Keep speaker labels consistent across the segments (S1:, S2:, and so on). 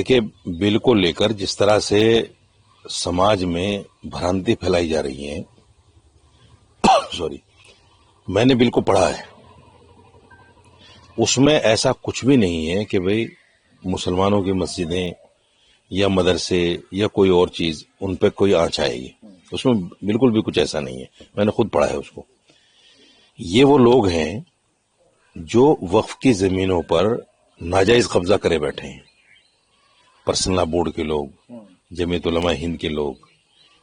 S1: देखिए, बिल को लेकर जिस तरह से समाज में भ्रांति फैलाई जा रही है सॉरी, मैंने बिल को पढ़ा है। उसमें ऐसा कुछ भी नहीं है कि भाई मुसलमानों की मस्जिदें या मदरसे या कोई और चीज उन पे कोई आंच आएगी। उसमें बिल्कुल भी कुछ ऐसा नहीं है, मैंने खुद पढ़ा है उसको। ये वो लोग हैं जो वक्फ की जमीनों पर नाजायज कब्जा करे बैठे हैं। पर्सनल बोर्ड के लोग, जमीयत उलमा हिंद के लोग,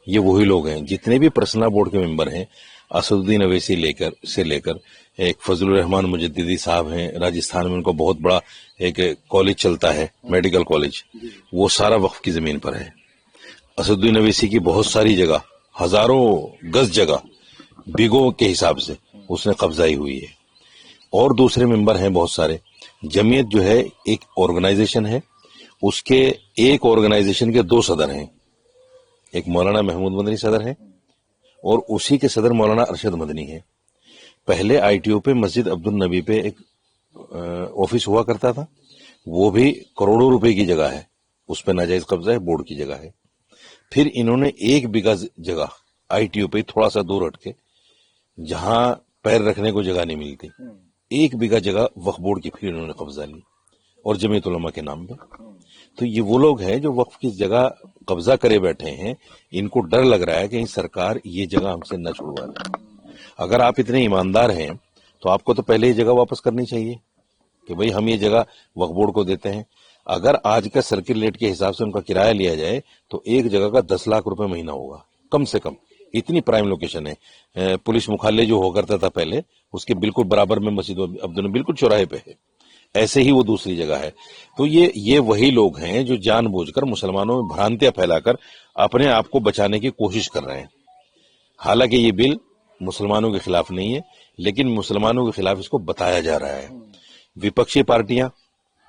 S1: ये वही लोग हैं। जितने भी पर्सनल बोर्ड के मेंबर हैं, असदुद्दीन अवैसी से लेकर एक फजलुर रहमान मुजद्दिदी साहब हैं, राजस्थान में उनका बहुत बड़ा एक कॉलेज चलता है, मेडिकल कॉलेज, वो सारा वक्फ की जमीन पर है। असदुद्दीन अवैसी की बहुत सारी जगह, हजारों गज जगह बीघों के हिसाब से उसने कब्जाई हुई है। और दूसरे मेंबर हैं बहुत सारे। जमीयत जो है एक ऑर्गेनाइजेशन है, उसके एक ऑर्गेनाइजेशन के दो सदर हैं। एक मौलाना महमूद मदनी सदर है और उसी के सदर मौलाना अरशद मदनी है। पहले आईटीओ पे मस्जिद अब्दुल नबी पे एक ऑफिस हुआ करता था, वो भी करोड़ों रुपए की जगह है, उस पर नाजायज कब्जा है, बोर्ड की जगह है। फिर इन्होंने 1 बीघा जगह आईटीओ पे थोड़ा सा दूर हटके, जहां पैर रखने को जगह नहीं मिलती, 1 बीघा जगह वक्फ बोर्ड की फिर इन्होंने कब्जा ली और जमीयत उलमा के नाम पे। तो ये वो लोग हैं जो वक्फ की जगह कब्जा करे बैठे हैं। इनको डर लग रहा है कि सरकार ये जगह हमसे न छुड़वा दे। अगर आप इतने ईमानदार हैं तो आपको तो पहले ही जगह वापस करनी चाहिए कि भाई हम ये जगह वक्फ बोर्ड को देते हैं। अगर आज का सर्किल रेट के हिसाब से उनका किराया लिया जाए तो एक जगह का 10 लाख रुपए महीना होगा कम से कम। इतनी प्राइम लोकेशन है। पुलिस मुख्यालय जो हुआ करता था पहले, उसके बिल्कुल बराबर में मस्जिद अब्दुल बिल्कुल चौराहे पे है। ऐसे ही वो दूसरी जगह है। तो ये वही लोग हैं जो जानबूझकर मुसलमानों में भ्रांतियां फैलाकर अपने आप को बचाने की कोशिश कर रहे हैं। हालांकि ये बिल मुसलमानों के खिलाफ नहीं है, लेकिन मुसलमानों के खिलाफ इसको बताया जा रहा है। विपक्षी पार्टियां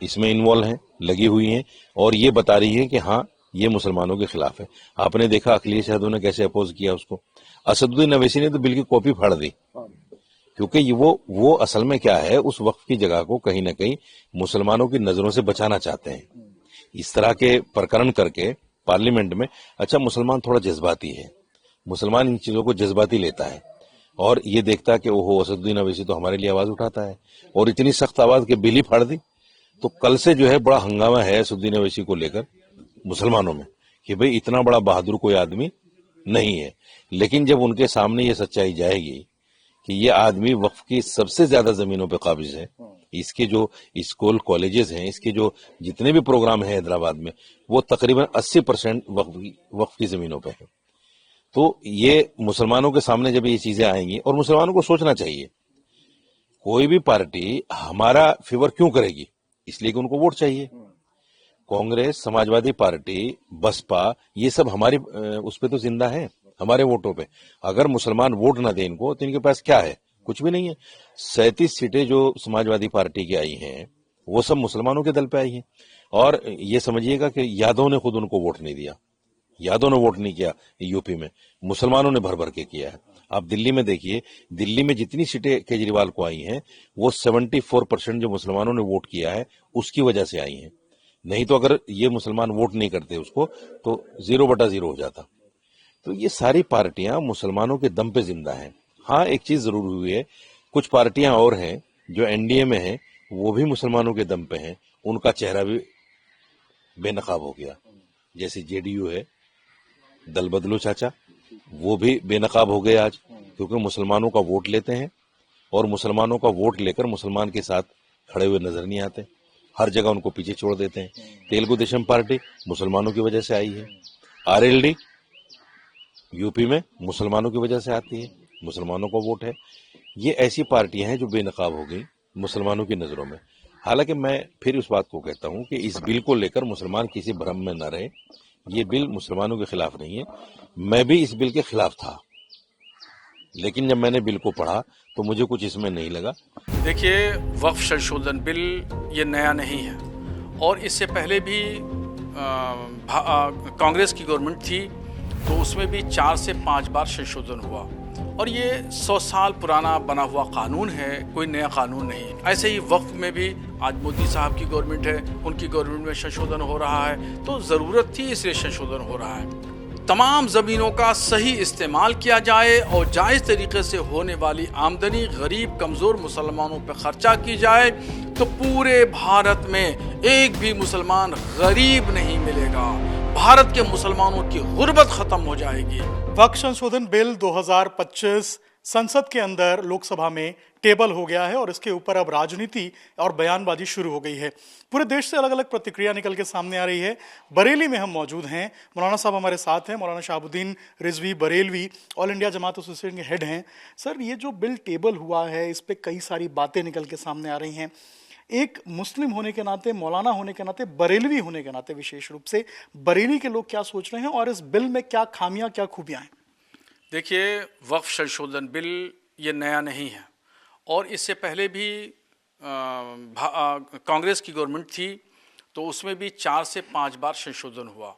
S1: इसमें इन्वॉल्व हैं, लगी हुई हैं और ये बता रही है कि हाँ, ये मुसलमानों के खिलाफ है। आपने देखा अखिलेश यादव ने कैसे अपोज किया उसको। असदुद्दीन अवैसी ने तो बिल की कॉपी फाड़ दी, क्योंकि वो असल में क्या है, उस वक्फ की जगह को कहीं ना कहीं मुसलमानों की नजरों से बचाना चाहते हैं। इस तरह के प्रकरण करके पार्लियामेंट में, अच्छा मुसलमान थोड़ा जज्बाती है, मुसलमान इन चीजों को जज्बाती लेता है और ये देखता है कि ओहो असदुद्दीन अवैसी तो हमारे लिए आवाज उठाता है, और इतनी सख्त आवाज के बिल ही फाड़ दी। तो कल से जो है बड़ा हंगामा है असदुद्दीन अवैसी को लेकर मुसलमानों में कि भाई इतना बड़ा बहादुर कोई आदमी नहीं है। लेकिन जब उनके सामने ये सच्चाई जाएगी कि ये आदमी वक्फ की सबसे ज्यादा जमीनों पे काबिज है, इसके जो स्कूल कॉलेजेस हैं, इसके जो जितने भी प्रोग्राम हैं हैदराबाद में, वो तकरीबन 80% वक्फ की जमीनों पे है। तो ये मुसलमानों के सामने जब ये चीजें आएंगी, और मुसलमानों को सोचना चाहिए, कोई भी पार्टी हमारा फेवर क्यों करेगी, इसलिए कि उनको वोट चाहिए। कांग्रेस, समाजवादी पार्टी, बसपा, ये सब हमारी उस पे तो जिंदा है, हमारे वोटों पे। अगर मुसलमान वोट ना दे इनको तो इनके पास क्या है, कुछ भी नहीं है। 37 सीटें जो समाजवादी पार्टी की आई हैं वो सब मुसलमानों के दल पे आई हैं। और ये समझिएगा कि यादव ने खुद उनको वोट नहीं दिया, यादव ने वोट नहीं किया यूपी में, मुसलमानों ने भर भर के किया है। आप दिल्ली में देखिए, दिल्ली में जितनी सीटें केजरीवाल को आई हैं वो 74% जो मुसलमानों ने वोट किया है उसकी वजह से आई हैं। नहीं तो अगर ये मुसलमान वोट नहीं करते उसको तो 0/0 हो जाता। तो ये सारी पार्टियां मुसलमानों के दम पे जिंदा हैं। हाँ, एक चीज जरूर हुई है, कुछ पार्टियां और हैं जो एनडीए में हैं, वो भी मुसलमानों के दम पे हैं, उनका चेहरा भी बेनकाब हो गया। जैसे जेडीयू है, दल बदलो चाचा, वो भी बेनकाब हो गए आज, क्योंकि मुसलमानों का वोट लेते हैं और मुसलमानों का वोट लेकर मुसलमान के साथ खड़े हुए नजर नहीं आते, हर जगह उनको पीछे छोड़ देते हैं। तेलुगु देशम पार्टी मुसलमानों की वजह से आई है, आरएलडी यूपी में मुसलमानों की वजह से आती है, मुसलमानों का वोट है। ये ऐसी पार्टियां हैं जो बेनकाब हो गई मुसलमानों की नजरों में। हालांकि मैं फिर उस बात को कहता हूं कि इस बिल को लेकर मुसलमान किसी भ्रम में न रहे। ये बिल मुसलमानों के खिलाफ नहीं है। मैं भी इस बिल के खिलाफ था, लेकिन जब मैंने बिल को पढ़ा तो मुझे कुछ इसमें नहीं लगा।
S2: देखिए, वक्फ संशोधन बिल ये नया नहीं है और इससे पहले भी कांग्रेस की गवर्नमेंट थी तो उसमें भी 4 से 5 बार संशोधन हुआ और ये 100 साल पुराना बना हुआ कानून है, कोई नया कानून नहीं। ऐसे ही वक्फ में भी आज मोदी साहब की गवर्नमेंट है, उनकी गवर्नमेंट में संशोधन हो रहा है, तो ज़रूरत थी इसलिए संशोधन हो रहा है। तमाम ज़मीनों का सही इस्तेमाल किया जाए और जायज़ तरीके से होने वाली आमदनी गरीब कमज़ोर मुसलमानों पर ख़र्चा की जाए तो पूरे भारत में एक भी मुसलमान गरीब नहीं मिलेगा। भारत के मुसलमानों की गुर्बत ख़त्म हो जाएगी।
S3: वक्फ संशोधन बिल 2025 संसद के अंदर लोकसभा में टेबल हो गया है और इसके ऊपर अब राजनीति और बयानबाजी शुरू हो गई है। पूरे देश से अलग अलग प्रतिक्रिया निकल के सामने आ रही है। बरेली में हम मौजूद हैं, मौलाना साहब हमारे साथ हैं, मौलाना शहाबुद्दीन रिजवी बरेलवी, ऑल इंडिया जमात एसोसिएशन के हेड हैं। सर, ये जो बिल टेबल हुआ है इस पर कई सारी बातें निकल के सामने आ रही हैं। एक मुस्लिम होने के नाते, मौलाना होने के नाते, बरेलवी होने के नाते विशेष रूप से बरेली के लोग क्या सोच रहे हैं और इस बिल में क्या खामियां, क्या खूबियां हैं?
S2: देखिए, वक्फ संशोधन बिल ये नया नहीं है और इससे पहले भी कांग्रेस की गवर्नमेंट थी तो उसमें भी 4 से 5 बार संशोधन हुआ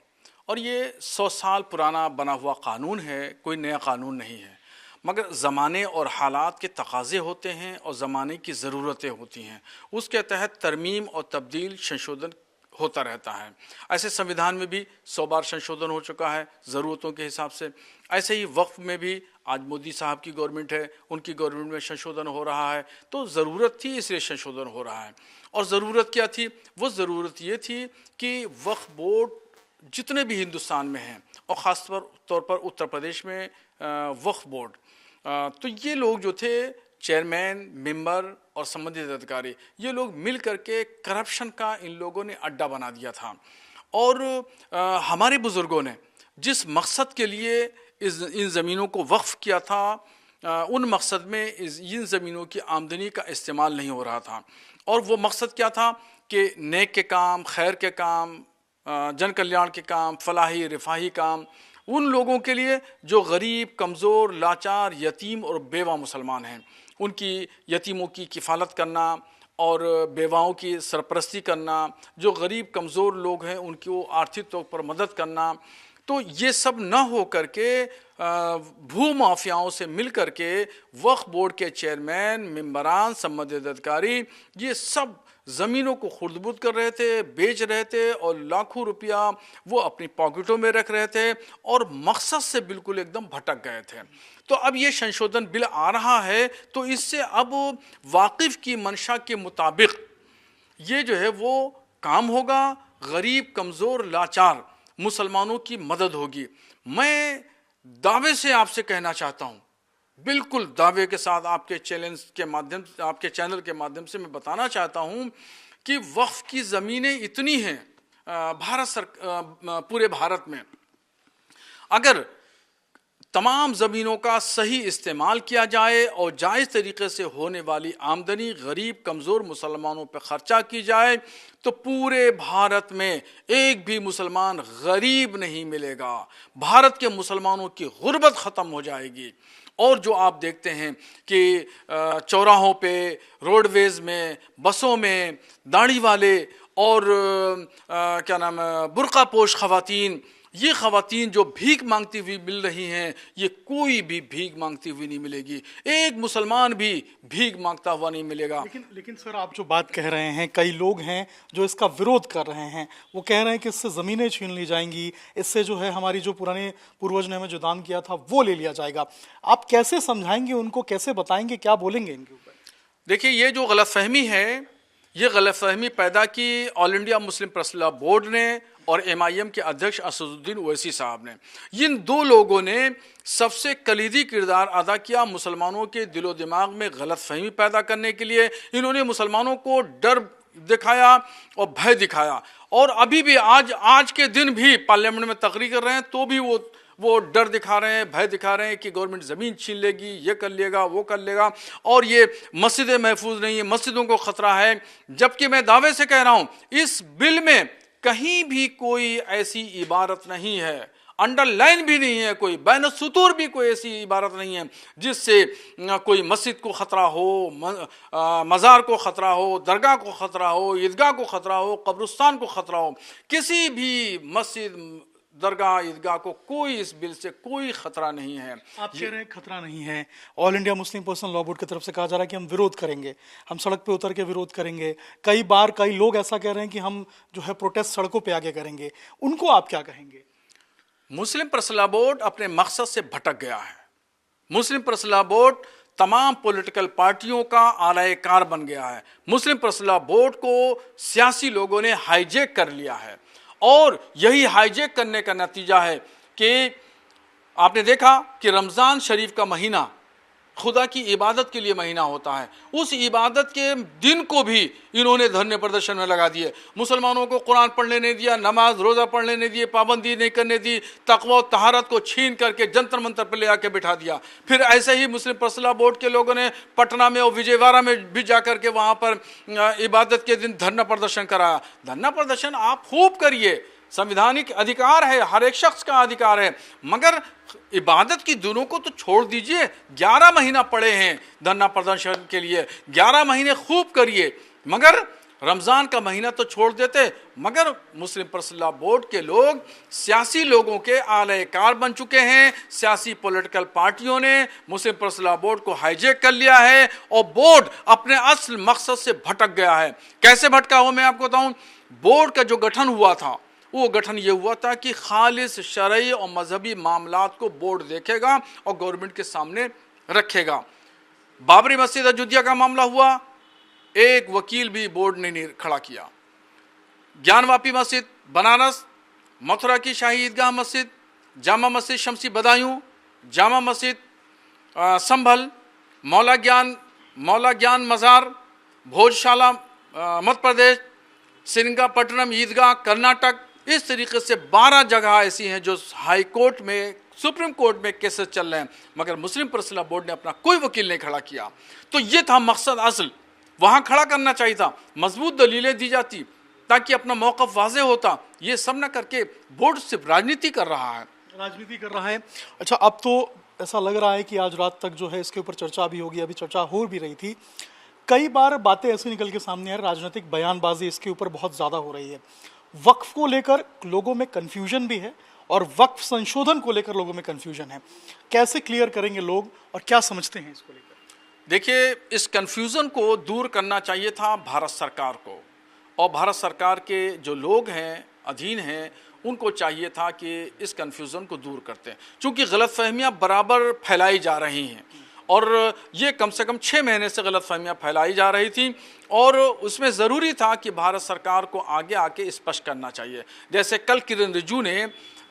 S2: और ये 100 साल पुराना बना हुआ कानून है, कोई नया कानून नहीं है। मगर ज़माने और हालात के तकाज़े होते हैं और ज़माने की ज़रूरतें होती हैं, उसके तहत तरमीम और तब्दील संशोधन होता रहता है। ऐसे संविधान में भी 100 बार संशोधन हो चुका है ज़रूरतों के हिसाब से। ऐसे ही वक्फ में भी आज मोदी साहब की गवर्नमेंट है, उनकी गवर्नमेंट में संशोधन हो रहा है, तो ज़रूरत थी इसलिए संशोधन हो रहा है। और ज़रूरत क्या थी? वो ज़रूरत ये थी कि वक्फ बोर्ड जितने भी हिंदुस्तान में हैं और ख़ास तौर पर उत्तर प्रदेश में वक्फ बोर्ड, तो ये लोग जो थे चेयरमैन, मेंबर और संबंधित अधिकारी, ये लोग मिल करके करप्शन का इन लोगों ने अड्डा बना दिया था। और हमारे बुज़ुर्गों ने जिस मकसद के लिए इन ज़मीनों को वक्फ़ किया था, उन मकसद में इन ज़मीनों की आमदनी का इस्तेमाल नहीं हो रहा था। और वो मकसद क्या था कि नेक के काम, खैर के काम, जन कल्याण के काम, फलाही रिफाही काम, उन लोगों के लिए जो गरीब, कमज़ोर, लाचार, यतीम और बेवा मुसलमान हैं, उनकी यतीमों की किफ़ालत करना और बेवाओं की सरपरस्ती करना, जो गरीब कमज़ोर लोग हैं उनको आर्थिक तौर पर मदद करना। तो ये सब न हो करके भू माफियाओं से मिल करके वक्फ बोर्ड के चेयरमैन, मेंबरान, संबंधित अधिकारी ये सब ज़मीनों को खुर्द-बुर्द कर रहे थे, बेच रहे थे और लाखों रुपया वो अपनी पॉकेटों में रख रहे थे और मकसद से बिल्कुल एकदम भटक गए थे। तो अब ये संशोधन बिल आ रहा है तो इससे अब वाकिफ़ की मंशा के मुताबिक ये जो है वो काम होगा, गरीब, कमज़ोर, लाचार मुसलमानों की मदद होगी। मैं दावे से आपसे कहना चाहता हूँ, बिल्कुल दावे के साथ आपके चैनल के माध्यम से मैं बताना चाहता हूँ कि वक्फ की ज़मीनें इतनी हैं पूरे भारत में, अगर तमाम ज़मीनों का सही इस्तेमाल किया जाए और जायज़ तरीके से होने वाली आमदनी गरीब कमज़ोर मुसलमानों पर ख़र्चा की जाए तो पूरे भारत में एक भी मुसलमान गरीब नहीं मिलेगा। भारत के मुसलमानों की गुर्बत ख़त्म हो जाएगी। और जो आप देखते हैं कि चौराहों पे, रोडवेज़ में, बसों में दाढ़ी वाले और क्या नाम है, बुर्का पोश ख़वातीन, ये ख़वातीन जो भीख मांगती हुई मिल रही हैं, ये कोई भी भीख मांगती हुई नहीं मिलेगी। एक मुसलमान भी भीख मांगता हुआ नहीं मिलेगा।
S3: लेकिन सर, आप जो बात कह रहे हैं, कई लोग हैं जो इसका विरोध कर रहे हैं। वो कह रहे हैं कि इससे ज़मीनें छीन ली जाएंगी, इससे जो है हमारी जो पुराने पूर्वज ने हमें जो दान किया था वो ले लिया जाएगा। आप कैसे समझाएंगे उनको, कैसे बताएंगे, क्या बोलेंगे इनके ऊपर?
S2: देखिए, ये जो गलतफहमी है, ये गलतफहमी पैदा की all India Muslim press law board ने और MIM के अध्यक्ष असदुद्दीन ओवैसी साहब ने। इन दो लोगों ने सबसे कलीदी किरदार अदा किया मुसलमानों के दिलो दिमाग में गलतफहमी पैदा करने के लिए। इन्होंने मुसलमानों को डर दिखाया और भय दिखाया और अभी भी आज के दिन भी पार्लियामेंट में तकरीर कर रहे हैं तो भी वो डर दिखा रहे हैं, भय दिखा रहे हैं कि गवर्नमेंट ज़मीन छीन लेगी, ये कर लेगा, वो कर लेगा और ये मस्जिदें महफूज नहीं है, मस्जिदों को ख़तरा है। जबकि मैं दावे से कह रहा हूँ, इस बिल में कहीं भी कोई ऐसी इबारत नहीं है, अंडरलाइन भी नहीं है, कोई बैन सुतूर भी कोई ऐसी इबारत नहीं है जिससे कोई मस्जिद को ख़तरा हो, मज़ार को ख़तरा हो, दरगाह को ख़तरा हो, ईदगाह को ख़तरा हो, कब्रिस्तान को ख़तरा हो। किसी भी मस्जिद, दरगाह ईदगाह को कोई इस बिल से कोई खतरा नहीं है।
S3: आप कह रहे हैं खतरा नहीं है, all India Muslim personal law board की तरफ से कहा जा रहा है कि हम विरोध करेंगे, हम सड़क पे उतर के विरोध करेंगे। कई बार कई लोग ऐसा कह रहे हैं कि हम जो है प्रोटेस्ट सड़कों पे आगे करेंगे, उनको आप क्या कहेंगे?
S2: मुस्लिम पर्सनल लॉ बोर्ड अपने मकसद से भटक गया है। मुस्लिम पर्सनल लॉ बोर्ड तमाम पॉलिटिकल पार्टियों का आलाएकार बन गया है। मुस्लिम पर्सनल लॉ बोर्ड को सियासी लोगों ने हाईजैक कर लिया है और यही हाईजैक करने का नतीजा है कि आपने देखा कि रमज़ान शरीफ का महीना खुदा की इबादत के लिए महीना होता है, उस इबादत के दिन को भी इन्होंने धरने प्रदर्शन में लगा दिए। मुसलमानों को कुरान पढ़ने नहीं दिया, नमाज रोज़ा पढ़ने नहीं दिए, पाबंदी नहीं करने दी, तक़वा और तहारत को छीन करके जंतर मंतर पर ले आके बिठा दिया। फिर ऐसे ही मुस्लिम पर्सनल लॉ बोर्ड के लोगों ने पटना में और विजयवाड़ा में भी जा करके वहाँ पर इबादत के दिन धरना प्रदर्शन कराया। धरना प्रदर्शन आप खूब करिए, संवैधानिक अधिकार है, हर एक शख्स का अधिकार है, मगर इबादत की दिनों को तो छोड़ दीजिए। 11 महीना पड़े हैं धरना प्रदर्शन के लिए, 11 महीने खूब करिए, मगर रमज़ान का महीना तो छोड़ देते। मगर मुस्लिम पर्सनल लॉ बोर्ड के लोग सियासी लोगों के आलाएकार बन चुके हैं। सियासी पॉलिटिकल पार्टियों ने मुस्लिम पर्सनल लॉ बोर्ड को हाईजैक कर लिया है और बोर्ड अपने असल मकसद से भटक गया है। कैसे भटका हो मैं आपको बताऊं। बोर्ड का जो गठन हुआ था वो गठन ये हुआ था कि खालिस शरई और मजहबी मामलात को बोर्ड देखेगा और गवर्नमेंट के सामने रखेगा। बाबरी मस्जिद अयोध्या का मामला हुआ, एक वकील भी बोर्ड ने नहीं खड़ा किया। ज्ञानवापी मस्जिद बनारस, मथुरा की शाही ईदगाह मस्जिद, जामा मस्जिद शमसी बदायूं, जामा मस्जिद संभल, मौला ज्ञान मज़ार, भोजशाला मध्य प्रदेश, श्रीरंगपट्टनम ईदगाह कर्नाटक, इस तरीके से 12 जगह ऐसी हैं जो हाई कोर्ट में, सुप्रीम कोर्ट में केसेस चल रहे हैं, मगर मुस्लिम पर्सनल लॉ बोर्ड ने अपना कोई वकील नहीं खड़ा किया। तो ये था मकसद असल, वहाँ खड़ा करना चाहिए था, मजबूत दलीलें दी जाती ताकि अपना मौक़िफ़ वाज़ेह होता। ये सब न करके बोर्ड सिर्फ राजनीति कर रहा है।
S3: राजनीति कर रहा है। अच्छा, अब तो ऐसा लग रहा है कि आज रात तक जो है इसके ऊपर चर्चा भी होगी, अभी चर्चा हो भी रही थी। कई बार बातें ऐसी निकल के सामने आ रही, राजनीतिक बयानबाजी इसके ऊपर बहुत ज़्यादा हो रही है। वक्फ को लेकर लोगों में कन्फ्यूजन भी है और वक्फ संशोधन को लेकर लोगों में कन्फ्यूजन है। कैसे क्लियर करेंगे लोग और क्या समझते हैं इसको लेकर?
S2: देखिए, इस कन्फ्यूज़न को दूर करना चाहिए था भारत सरकार को, और भारत सरकार के जो लोग हैं, अधीन हैं, उनको चाहिए था कि इस कन्फ्यूज़न को दूर करते हैं। चूँकि गलतफहमियाँ बराबर फैलाई जा रही हैं और ये कम से कम 6 महीने से गलतफहमियाँ फैलाई जा रही थी, और उसमें ज़रूरी था कि भारत सरकार को आगे आके स्पष्ट करना चाहिए। जैसे कल किरण रिजिजू ने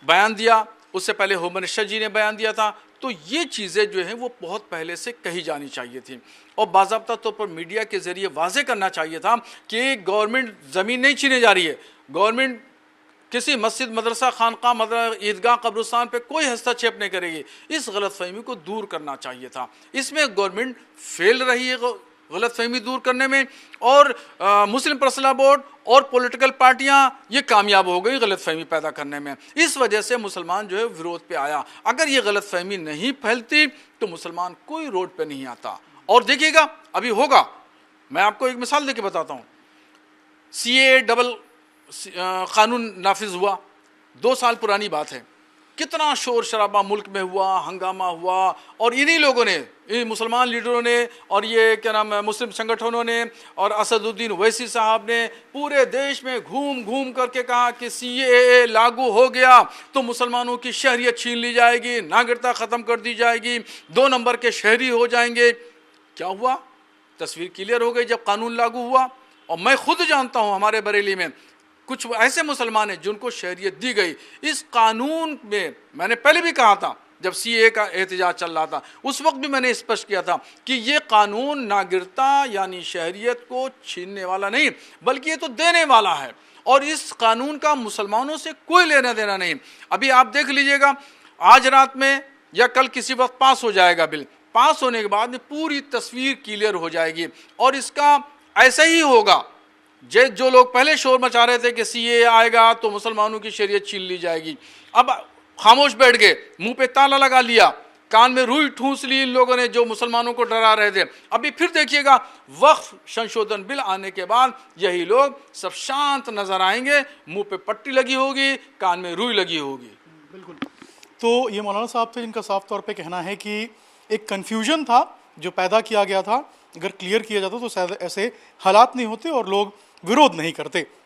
S2: बयान दिया, उससे पहले होम मिनिस्टर जी ने बयान दिया था, तो ये चीज़ें जो हैं वो बहुत पहले से कही जानी चाहिए थी और बाज़ाब्ता तौर पर मीडिया के ज़रिए वाज़े करना चाहिए था कि गवर्नमेंट ज़मीन नहीं छीने जा रही है, गवर्नमेंट किसी मस्जिद, मदरसा, खानका, ईदगाह, कब्रिस्तान पे कोई हस्तक्षेप नहीं करेगी। इस गलतफहमी को दूर करना चाहिए था। इसमें गवर्नमेंट फेल रही है गलतफहमी दूर करने में, और मुस्लिम पर्सनल लॉ बोर्ड और पॉलिटिकल पार्टियां ये कामयाब हो गई गलतफहमी पैदा करने में। इस वजह से मुसलमान जो है विरोध पे आया। अगर ये गलतफहमी नहीं फैलती तो मुसलमान कोई रोड पे नहीं आता। और देखिएगा अभी होगा, मैं आपको एक मिसाल देके बताता हूँ। CAA डबल कानून नाफिज हुआ, 2 साल पुरानी बात है। कितना शोर शराबा मुल्क में हुआ, हंगामा हुआ, और इन्हीं लोगों ने, इन मुसलमान लीडरों ने और ये क्या नाम है मुस्लिम संगठनों ने और असदुद्दीन ओवैसी साहब ने पूरे देश में घूम घूम करके कहा कि CAA लागू हो गया तो मुसलमानों की शहरियत छीन ली जाएगी, नागरिकता ख़त्म कर दी जाएगी, 2 नंबर के शहरी हो जाएंगे। क्या हुआ? तस्वीर क्लियर हो गई जब कानून लागू हुआ। और मैं खुद जानता हूँ हमारे बरेली में कुछ ऐसे मुसलमान हैं जिनको शहरियत दी गई। इस कानून में मैंने पहले भी कहा था, जब CAA का एहतजाज चल रहा था उस वक्त भी मैंने स्पष्ट किया था कि ये कानून नागरिकता यानी शहरियत को छीनने वाला नहीं, बल्कि ये तो देने वाला है, और इस कानून का मुसलमानों से कोई लेना देना नहीं। अभी आप देख लीजिएगा, आज रात में या कल किसी वक्त पास हो जाएगा बिल। पास होने के बाद में पूरी तस्वीर क्लियर हो जाएगी, और इसका ऐसा ही होगा। जो लोग पहले शोर मचा रहे थे कि CAA आएगा तो मुसलमानों की शरीयत छीन ली जाएगी, अब खामोश बैठ गए, मुंह पे ताला लगा लिया, कान में रुई ठूंस ली इन लोगों ने जो मुसलमानों को डरा रहे थे। अभी फिर देखिएगा वक्फ संशोधन बिल आने के बाद यही लोग सब शांत नजर आएंगे, मुंह पे पट्टी लगी होगी, कान में रुई लगी होगी।
S3: बिल्कुल। तो ये मौलाना साहब थे जिनका साफ तौर पे कहना है कि एक कन्फ्यूजन था जो पैदा किया गया था, अगर क्लियर किया जाता तो शायद ऐसे हालात नहीं होते और लोग विरोध नहीं करते।